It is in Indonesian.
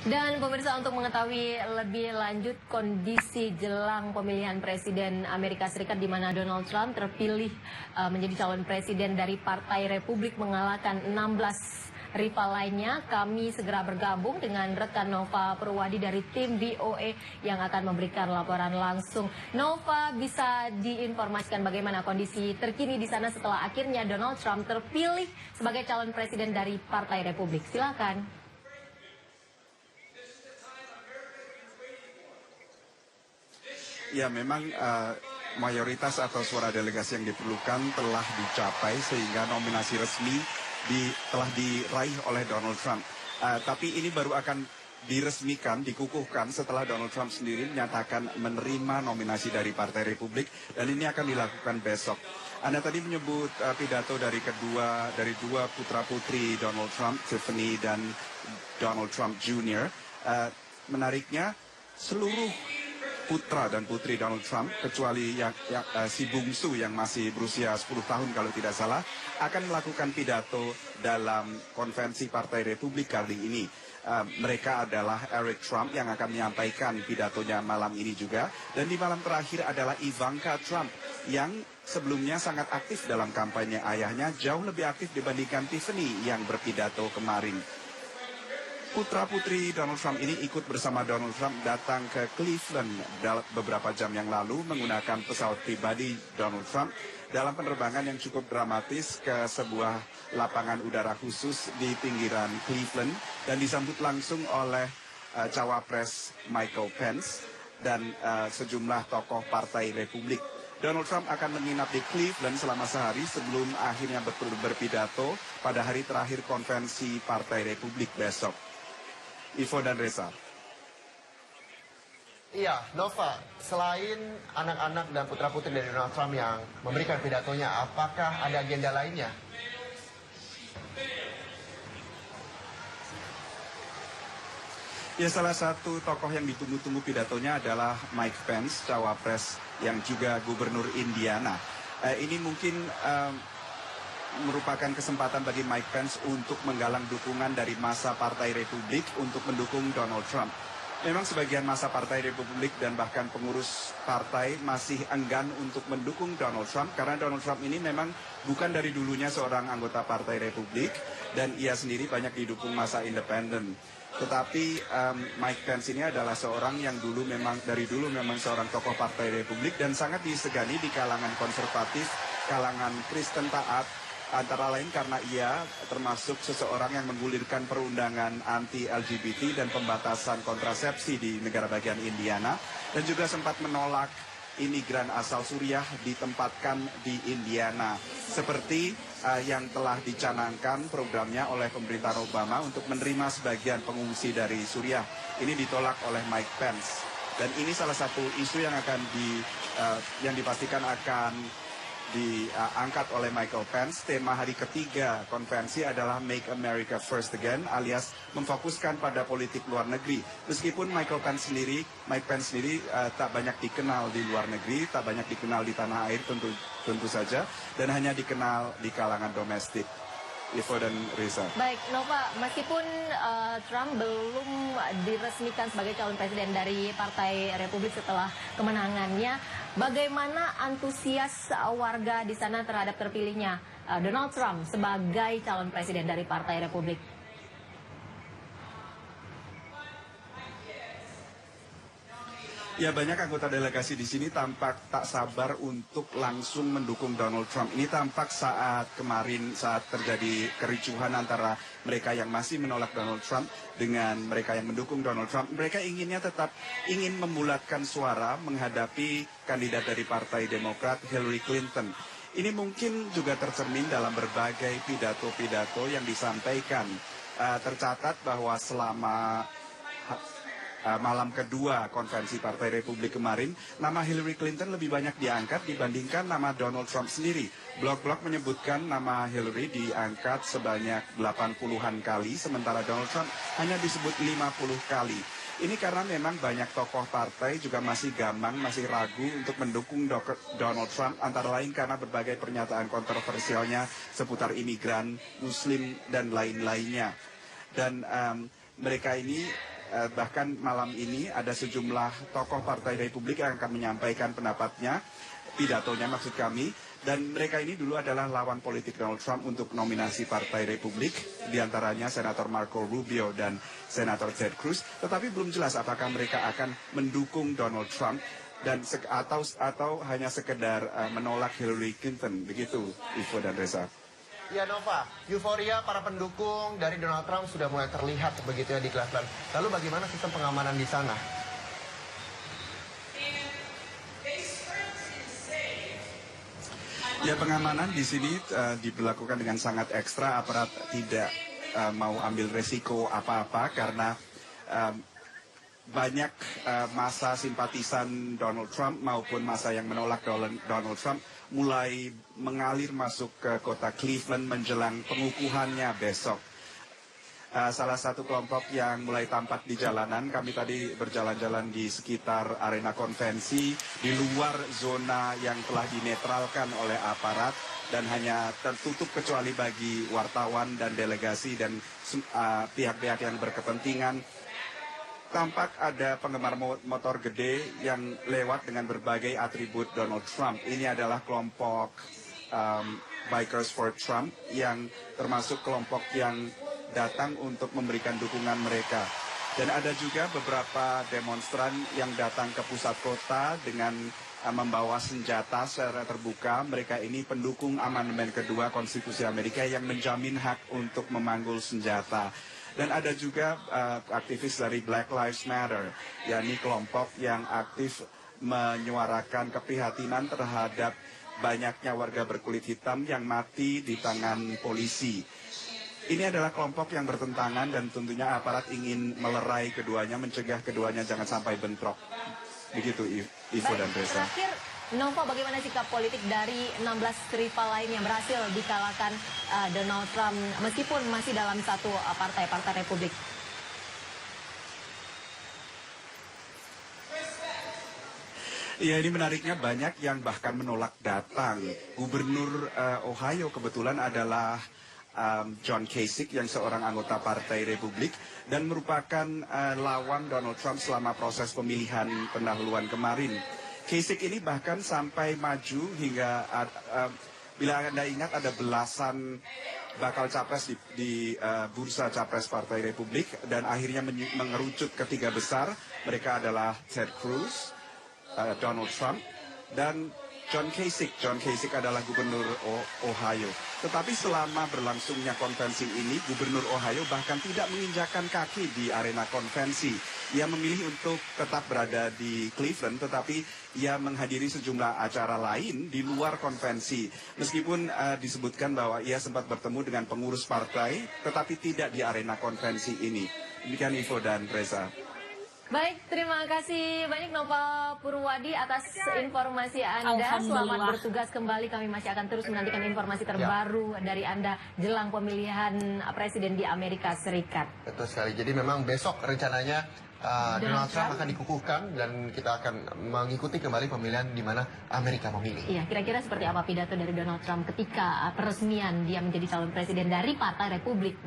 Dan pemirsa, untuk mengetahui lebih lanjut kondisi jelang pemilihan Presiden Amerika Serikat di mana Donald Trump terpilih menjadi calon presiden dari Partai Republik mengalahkan 16 rival lainnya, kami segera bergabung dengan rekan Nova Purwadi dari tim VOA yang akan memberikan laporan langsung. Nova, bisa diinformasikan bagaimana kondisi terkini di sana setelah akhirnya Donald Trump terpilih sebagai calon presiden dari Partai Republik? Silakan. Ya, memang mayoritas atau suara delegasi yang diperlukan telah dicapai sehingga nominasi resmi telah diraih oleh Donald Trump. Tapi ini baru akan diresmikan, dikukuhkan setelah Donald Trump sendiri menyatakan menerima nominasi dari Partai Republik, dan ini akan dilakukan besok. Anda tadi menyebut pidato dari dua putra-putri Donald Trump, Tiffany dan Donald Trump Jr. Menariknya, seluruh putra dan putri Donald Trump, kecuali si bungsu yang masih berusia 10 tahun kalau tidak salah, akan melakukan pidato dalam konvensi Partai Republik kali ini. Mereka adalah Eric Trump yang akan menyampaikan pidatonya malam ini juga. Dan di malam terakhir adalah Ivanka Trump yang sebelumnya sangat aktif dalam kampanye ayahnya, jauh lebih aktif dibandingkan Tiffany yang berpidato kemarin. Putra-putri Donald Trump ini ikut bersama Donald Trump datang ke Cleveland beberapa jam yang lalu menggunakan pesawat pribadi Donald Trump dalam penerbangan yang cukup dramatis ke sebuah lapangan udara khusus di pinggiran Cleveland dan disambut langsung oleh cawapres Michael Pence dan sejumlah tokoh Partai Republik. Donald Trump akan menginap di Cleveland selama sehari sebelum akhirnya berpidato pada hari terakhir konvensi Partai Republik besok. Ivo dan Reza. Iya, Nova, selain anak-anak dan putra-putri dari Donald Trump yang memberikan pidatonya, apakah ada agenda lainnya? Ya, salah satu tokoh yang ditunggu-tunggu pidatonya adalah Mike Pence, cawapres yang juga gubernur Indiana. Ini mungkin merupakan kesempatan bagi Mike Pence untuk menggalang dukungan dari massa Partai Republik untuk mendukung Donald Trump. Memang sebagian massa Partai Republik dan bahkan pengurus partai masih enggan untuk mendukung Donald Trump karena Donald Trump ini memang bukan dari dulunya seorang anggota Partai Republik dan ia sendiri banyak didukung massa independen. Tetapi Mike Pence ini adalah seorang yang dari dulu memang seorang tokoh Partai Republik dan sangat disegani di kalangan konservatif, kalangan Kristen taat, antara lain karena ia termasuk seseorang yang menggulirkan perundangan anti-LGBT dan pembatasan kontrasepsi di negara bagian Indiana dan juga sempat menolak imigran asal Suriah ditempatkan di Indiana seperti yang telah dicanangkan programnya oleh pemerintahan Obama untuk menerima sebagian pengungsi dari Suriah. Ini ditolak oleh Mike Pence dan ini salah satu isu yang yang dipastikan akan diangkat oleh Michael Pence. Tema hari ketiga konvensi adalah Make America First Again, alias memfokuskan pada politik luar negeri. Meskipun Mike Pence sendiri tak banyak dikenal di luar negeri, tak banyak dikenal di tanah air tentu saja, dan hanya dikenal di kalangan domestik. Ivo dan Reza. Baik, Nova, meskipun Trump belum diresmikan sebagai calon presiden dari Partai Republik setelah kemenangannya, bagaimana antusias warga di sana terhadap terpilihnya Donald Trump sebagai calon presiden dari Partai Republik? Ya, banyak anggota delegasi di sini tampak tak sabar untuk langsung mendukung Donald Trump. Ini tampak saat terjadi kericuhan antara mereka yang masih menolak Donald Trump dengan mereka yang mendukung Donald Trump. Mereka ingin membulatkan suara menghadapi kandidat dari Partai Demokrat, Hillary Clinton. Ini mungkin juga tercermin dalam berbagai pidato-pidato yang disampaikan. Tercatat bahwa selama malam kedua konvensi Partai Republik kemarin, nama Hillary Clinton lebih banyak diangkat dibandingkan nama Donald Trump sendiri. Blog-blog menyebutkan nama Hillary diangkat sebanyak 80-an kali, sementara Donald Trump hanya disebut 50 kali. Ini karena memang banyak tokoh partai juga masih ragu untuk mendukung Donald Trump, antara lain karena berbagai pernyataan kontroversialnya seputar imigran, Muslim, dan lain-lainnya. Dan mereka ini Bahkan malam ini ada sejumlah tokoh Partai Republik yang akan menyampaikan pendapatnya, pidatonya maksud kami. Dan mereka ini dulu adalah lawan politik Donald Trump untuk nominasi Partai Republik, diantaranya Senator Marco Rubio dan Senator Ted Cruz. Tetapi belum jelas apakah mereka akan mendukung Donald Trump dan atau hanya sekedar menolak Hillary Clinton. Begitu, Ivo dan Reza. Ya Nova, euforia para pendukung dari Donald Trump sudah mulai terlihat begitu ya di Cleveland. Lalu bagaimana sistem pengamanan di sana? Ya, pengamanan di sini diberlakukan dengan sangat ekstra. Aparat tidak mau ambil resiko apa-apa karena banyak massa simpatisan Donald Trump maupun massa yang menolak Donald Trump mulai mengalir masuk ke kota Cleveland menjelang pengukuhannya besok. Salah satu kelompok yang mulai tampak di jalanan, kami tadi berjalan-jalan di sekitar arena konvensi, di luar zona yang telah dinetralkan oleh aparat dan hanya tertutup kecuali bagi wartawan dan delegasi dan pihak-pihak yang berkepentingan. Tampak ada penggemar motor gede yang lewat dengan berbagai atribut Donald Trump. Ini adalah kelompok Bikers for Trump yang termasuk kelompok yang datang untuk memberikan dukungan mereka. Dan ada juga beberapa demonstran yang datang ke pusat kota dengan membawa senjata secara terbuka. Mereka ini pendukung amandemen kedua Konstitusi Amerika yang menjamin hak untuk memanggul senjata. Dan ada juga aktivis dari Black Lives Matter, yakni kelompok yang aktif menyuarakan keprihatinan terhadap banyaknya warga berkulit hitam yang mati di tangan polisi. Ini adalah kelompok yang bertentangan dan tentunya aparat ingin melerai keduanya, mencegah keduanya jangan sampai bentrok. Begitu Ivo dan Reza. Terakhir, Nova, bagaimana sikap politik dari 16 rival lain yang berhasil dikalahkan Donald Trump meskipun masih dalam satu Partai Republik? Ya, ini menariknya banyak yang bahkan menolak datang. Gubernur Ohio kebetulan adalah John Kasich yang seorang anggota Partai Republik dan merupakan lawan Donald Trump selama proses pemilihan pendahuluan kemarin. Kasich ini bahkan sampai maju hingga bila Anda ingat ada belasan bakal capres di bursa capres Partai Republik dan akhirnya mengerucut ke tiga besar. Mereka adalah Ted Cruz, Donald Trump, dan John Kasich. John Kasich adalah gubernur Ohio. Tetapi selama berlangsungnya konvensi ini, gubernur Ohio bahkan tidak menginjakan kaki di arena konvensi. Ia memilih untuk tetap berada di Cleveland, tetapi ia menghadiri sejumlah acara lain di luar konvensi. Meskipun disebutkan bahwa ia sempat bertemu dengan pengurus partai, tetapi tidak di arena konvensi ini. Demikian Ivo dan Reza. Baik, terima kasih banyak Nova Purwadi atas informasi Anda. Selamat bertugas kembali. Kami masih akan terus menantikan informasi terbaru dari Anda jelang pemilihan presiden di Amerika Serikat. Betul sekali. Jadi memang besok rencananya Donald Trump akan dikukuhkan dan kita akan mengikuti kembali pemilihan di mana Amerika memilih. Iya, kira-kira seperti apa pidato dari Donald Trump ketika peresmian dia menjadi calon presiden dari Partai Republik.